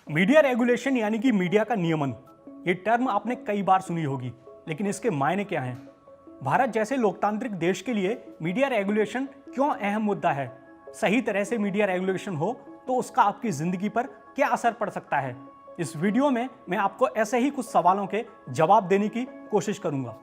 Media regulation यानी कि media का नियमन, ये टर्म आपने कई बार सुनी होगी, लेकिन इसके मायने क्या हैं? भारत जैसे लोकतांत्रिक देश के लिए मीडिया रेगुलेशन क्यों अहम मुद्दा है? सही तरह से मीडिया रेगुलेशन हो तो उसका आपकी जिंदगी पर क्या असर पड़ सकता है? इस वीडियो में मैं आपको ऐसे ही कुछ सवालों के जवाब देने की कोशिश करूंगा।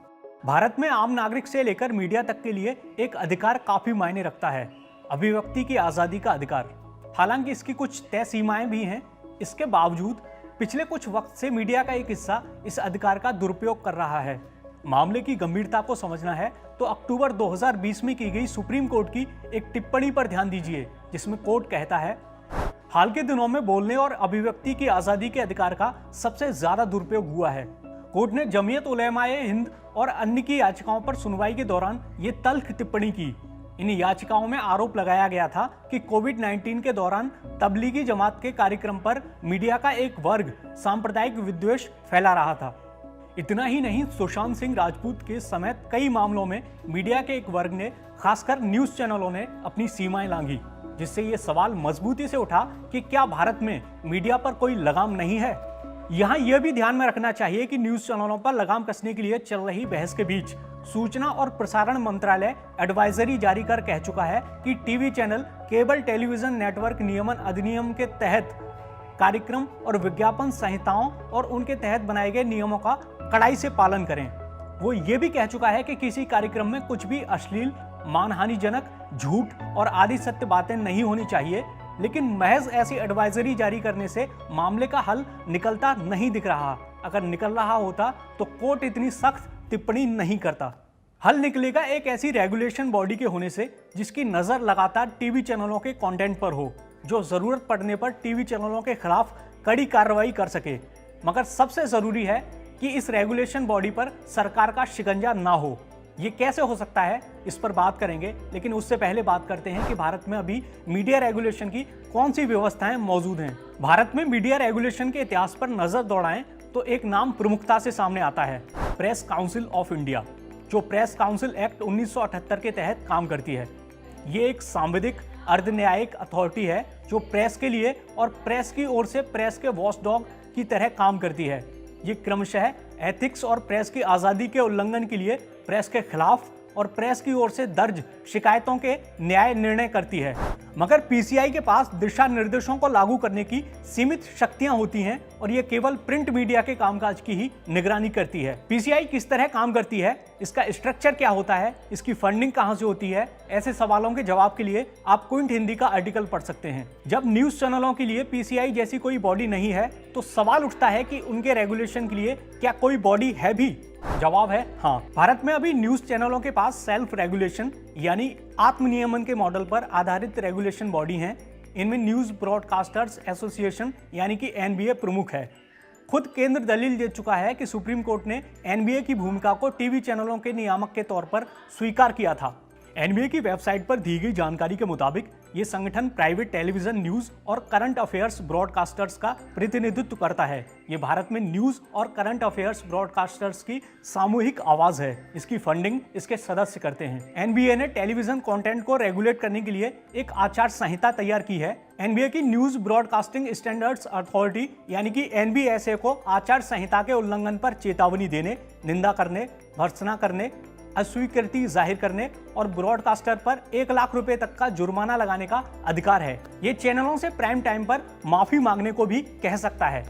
भारत में आम नागरिक से लेकर मीडिया तक के लिए एक अधिकार काफी मायने रखता है, अभिव्यक्ति की आजादी का अधिकार। हालांकि इसकी कुछ तय सीमाएं भी हैं। इसके बावजूद पिछले कुछ वक्त से मीडिया का एक हिस्सा इस अधिकार का दुरुपयोग कर रहा है। मामले की गंभीरता को समझना है तो अक्टूबर 2020 में की गई सुप्रीम कोर्ट की एक टिप्पणी पर ध्यान दीजिए, जिसमें कोर्ट कहता है, हाल के दिनों में बोलने और अभिव्यक्ति की आजादी के अधिकार का सबसे ज्यादा दुरुपयोग हुआ है। कोर्ट ने जमीयत उलेमाए हिंद और अन्य की याचिकाओं पर सुनवाई के दौरान ये तल्ख टिप्पणी की। इन याचिकाओं में आरोप लगाया गया था कि कोविड-19 के दौरान तबलीगी जमात के कार्यक्रम पर मीडिया का एक वर्ग सांप्रदायिक विद्वेष फैला रहा था। इतना ही नहीं, सुशांत सिंह राजपूत के समेत कई मामलों में मीडिया के एक वर्ग ने, खासकर न्यूज चैनलों ने, अपनी सीमाएं लांघी, जिससे ये सवाल मजबूती से उठा कि क्या भारत में मीडिया पर कोई लगाम नहीं है। यहाँ यह भी ध्यान में रखना चाहिए कि न्यूज चैनलों पर लगाम कसने के लिए चल रही बहस के बीच सूचना और प्रसारण मंत्रालय एडवाइजरी जारी कर कह चुका है कि TV channel cable television network नियमन अधिनियम के तहत कार्यक्रम और विज्ञापन संहिताओं और उनके तहत बनाए गए नियमों का कड़ाई से पालन करें। वो ये भी कह चुका है कि किसी कार्यक्रम में कुछ भी अश्लील, मानहानिजनक, झूठ और आदि सत्य बातें नहीं होनी चाहिए। लेकिन महज ऐसी एडवाइजरी जारी करने से मामले का हल निकलता नहीं दिख रहा। अगर निकल रहा होता तो कोर्ट इतनी सख्त टिप्पणी नहीं करता। हल निकलेगा एक ऐसी रेगुलेशन बॉडी के होने से जिसकी नजर लगातार टीवी चैनलों के कंटेंट पर हो, जो जरूरत पड़ने पर टीवी चैनलों के खिलाफ कड़ी कार्रवाई कर सके। मगर सबसे जरूरी है कि इस रेगुलेशन बॉडी पर सरकार का शिकंजा ना हो। ये कैसे हो सकता है, इस पर बात करेंगे, लेकिन उससे पहले बात करते हैं कि भारत में अभी मीडिया रेगुलेशन की कौन सी व्यवस्थाएं मौजूद हैं। भारत में मीडिया रेगुलेशन के इतिहास पर नजर दौड़ाएं तो एक नाम प्रमुखता से सामने आता है, प्रेस काउंसिल ऑफ इंडिया, जो प्रेस काउंसिल एक्ट 1978 के तहत काम करती है। ये एक सांविधिक अर्धन्यायिक अथॉरिटी है जो प्रेस के लिए और प्रेस की ओर से प्रेस के वॉचडॉग की तरह काम करती है। ये क्रमशः एथिक्स और प्रेस की आज़ादी के उल्लंघन के लिए प्रेस के खिलाफ और प्रेस की ओर से दर्ज शिकायतों के न्याय निर्णय करती है। मगर पीसीआई के पास दिशा निर्देशों को लागू करने की सीमित शक्तियां होती हैं और ये केवल प्रिंट मीडिया के कामकाज की ही निगरानी करती है। पीसीआई किस तरह काम करती है, इसका स्ट्रक्चर क्या होता है, इसकी फंडिंग कहां से होती है, ऐसे सवालों के जवाब के लिए आप क्विंट हिंदी का आर्टिकल पढ़ सकते हैं। जब न्यूज चैनलों के लिए पीसीआई जैसी कोई बॉडी नहीं है तो सवाल उठता है कि उनके रेगुलेशन के लिए क्या कोई बॉडी है भी? जवाब है हाँ। भारत में अभी न्यूज चैनलों के पास सेल्फ रेगुलेशन यानी आत्मनियमन के मॉडल पर आधारित रेगुलेशन बॉडी हैं। इनमें न्यूज ब्रॉडकास्टर्स एसोसिएशन यानी कि एनबीए प्रमुख है। खुद केंद्र दलील दे चुका है कि सुप्रीम कोर्ट ने एनबीए की भूमिका को टीवी चैनलों के नियामक के तौर पर स्वीकार किया था। एनबीए की वेबसाइट पर दी गई जानकारी के मुताबिक ये संगठन प्राइवेट टेलीविजन न्यूज और करंट अफेयर्स ब्रॉडकास्टर्स का प्रतिनिधित्व करता है। ये भारत में न्यूज और करंट अफेयर्स ब्रॉडकास्टर्स की सामूहिक आवाज है। इसकी फंडिंग इसके सदस्य करते हैं। एनबीए ने टेलीविजन कंटेंट को रेगुलेट करने के लिए एक आचार संहिता तैयार की है। एनबीए की न्यूज ब्रॉडकास्टिंग स्टैंडर्ड्स अथॉरिटी यानी कि एनबीएसए को आचार संहिता के उल्लंघन पर चेतावनी देने, निंदा करने, भर्त्सना करने, अस्वीकृति जाहिर करने और ब्रॉडकास्टर पर 1 लाख रुपए तक का जुर्माना लगाने का अधिकार है। ये चैनलों से प्राइम टाइम पर माफी मांगने को भी कह सकता है।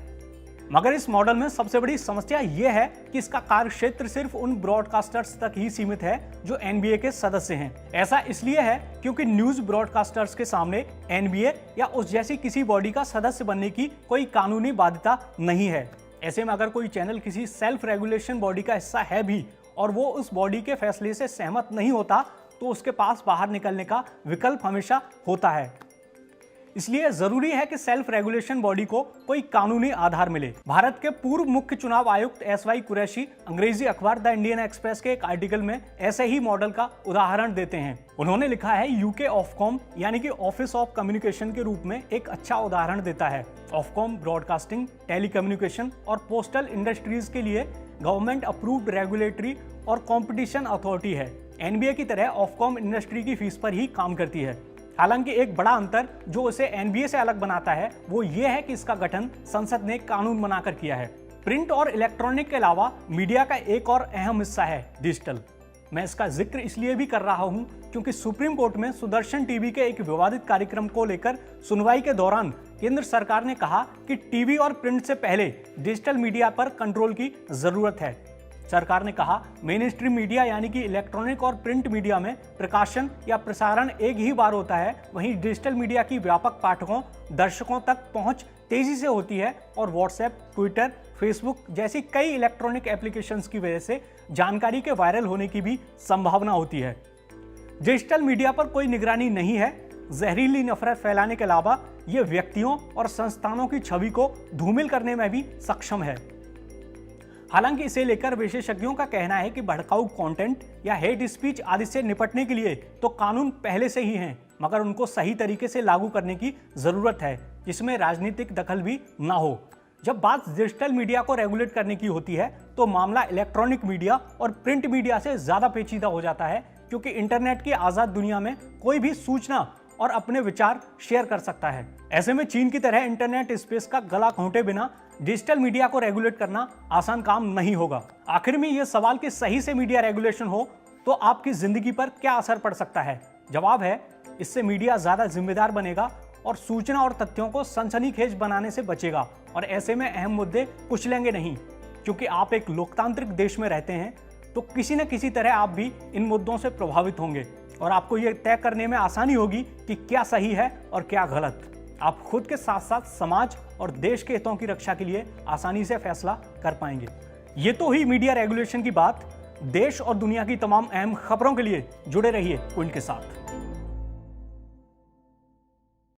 मगर इस मॉडल में सबसे बड़ी समस्या यह है कि इसका कार्य क्षेत्र सिर्फ उन ब्रॉडकास्टर्स तक ही सीमित है जो एनबीए के सदस्य हैं। ऐसा इसलिए है क्योंकि न्यूज ब्रॉडकास्टर्स के सामने एनबीए या उस जैसी किसी बॉडी का सदस्य बनने की कोई कानूनी बाध्यता नहीं है। ऐसे में अगर कोई चैनल किसी सेल्फ रेगुलेशन बॉडी का हिस्सा है भी और वो उस बॉडी के फैसले से सहमत नहीं होता तो उसके पास बाहर निकलने का विकल्प हमेशा होता है। इसलिए जरूरी है कि सेल्फ रेगुलेशन बॉडी को कोई कानूनी आधार मिले। भारत के पूर्व मुख्य चुनाव आयुक्त एसवाई कुरैशी अंग्रेजी अखबार द इंडियन एक्सप्रेस के एक आर्टिकल में ऐसे ही मॉडल का उदाहरण देते हैं। उन्होंने लिखा है, यूके ऑफकॉम यानी कि ऑफिस ऑफ कम्युनिकेशन के रूप में एक अच्छा उदाहरण देता है। ऑफकॉम ब्रॉडकास्टिंग, टेलीकम्युनिकेशन और पोस्टल इंडस्ट्रीज के लिए गवर्नमेंट अप्रूव्ड रेगुलेटरी और कंपटीशन अथॉरिटी है। एनबीए की तरह ऑफकॉम इंडस्ट्री की फीस पर ही काम करती है। हालांकि एक बड़ा अंतर जो इसे एनबीए से अलग बनाता है वो ये है कि इसका गठन संसद ने कानून बनाकर किया है। प्रिंट और इलेक्ट्रॉनिक के अलावा मीडिया का एक और अहम हिस्सा है डिजिटल। मैं इसका जिक्र इसलिए भी कर रहा हूं क्योंकि सुप्रीम कोर्ट में सुदर्शन टीवी के एक विवादित कार्यक्रम को लेकर सुनवाई के दौरान केंद्र सरकार ने कहा कि टीवी और प्रिंट से पहले डिजिटल मीडिया पर कंट्रोल की जरूरत है। सरकार ने कहा मेन स्ट्रीम मीडिया यानी कि इलेक्ट्रॉनिक और प्रिंट मीडिया में प्रकाशन या प्रसारण एक ही बार होता है, वहीं डिजिटल मीडिया की व्यापक पाठकों दर्शकों तक पहुंच तेजी से होती है और व्हाट्सएप, ट्विटर, फेसबुक जैसी कई इलेक्ट्रॉनिक एप्लीकेशंस की वजह से जानकारी के वायरल होने की भी संभावना होती है। डिजिटल मीडिया पर कोई निगरानी नहीं है। जहरीली नफरत फैलाने के अलावा ये व्यक्तियों और संस्थानों की छवि को धूमिल करने में भी सक्षम है। हालांकि इसे लेकर विशेषज्ञों का कहना है कि भड़काऊ कंटेंट या हेट स्पीच आदि से निपटने के लिए तो कानून पहले से ही हैं, मगर उनको सही तरीके से लागू करने की जरूरत है जिसमें राजनीतिक दखल भी ना हो। जब बात डिजिटल मीडिया को रेगुलेट करने की होती है तो मामला इलेक्ट्रॉनिक मीडिया और प्रिंट मीडिया से ज्यादा पेचीदा हो जाता है, क्योंकि इंटरनेट की आजाद दुनिया में कोई भी सूचना और अपने विचार शेयर कर सकता है। ऐसे में चीन की तरह इंटरनेट स्पेस का गला घोंटे बिना डिजिटल मीडिया को रेगुलेट करना आसान काम नहीं होगा। आखिर में यह सवाल कि सही से मीडिया रेगुलेशन हो तो आपकी जिंदगी पर क्या असर पड़ सकता है? जवाब है, इससे मीडिया ज्यादा जिम्मेदार बनेगा और सूचना और तथ्यों को सनसनीखेज बनाने से बचेगा, और ऐसे में अहम मुद्दे कुचलेंगे नहीं। क्योंकि आप एक लोकतांत्रिक देश में रहते हैं तो किसी न किसी तरह आप भी इन मुद्दों से प्रभावित होंगे और आपको ये तय करने में आसानी होगी कि क्या सही है और क्या गलत। आप खुद के साथ साथ समाज और देश के हितों की रक्षा के लिए आसानी से फैसला कर पाएंगे। ये तो हुई मीडिया रेगुलेशन की बात। देश और दुनिया की तमाम अहम खबरों के लिए जुड़े रहिए क्विंट के साथ।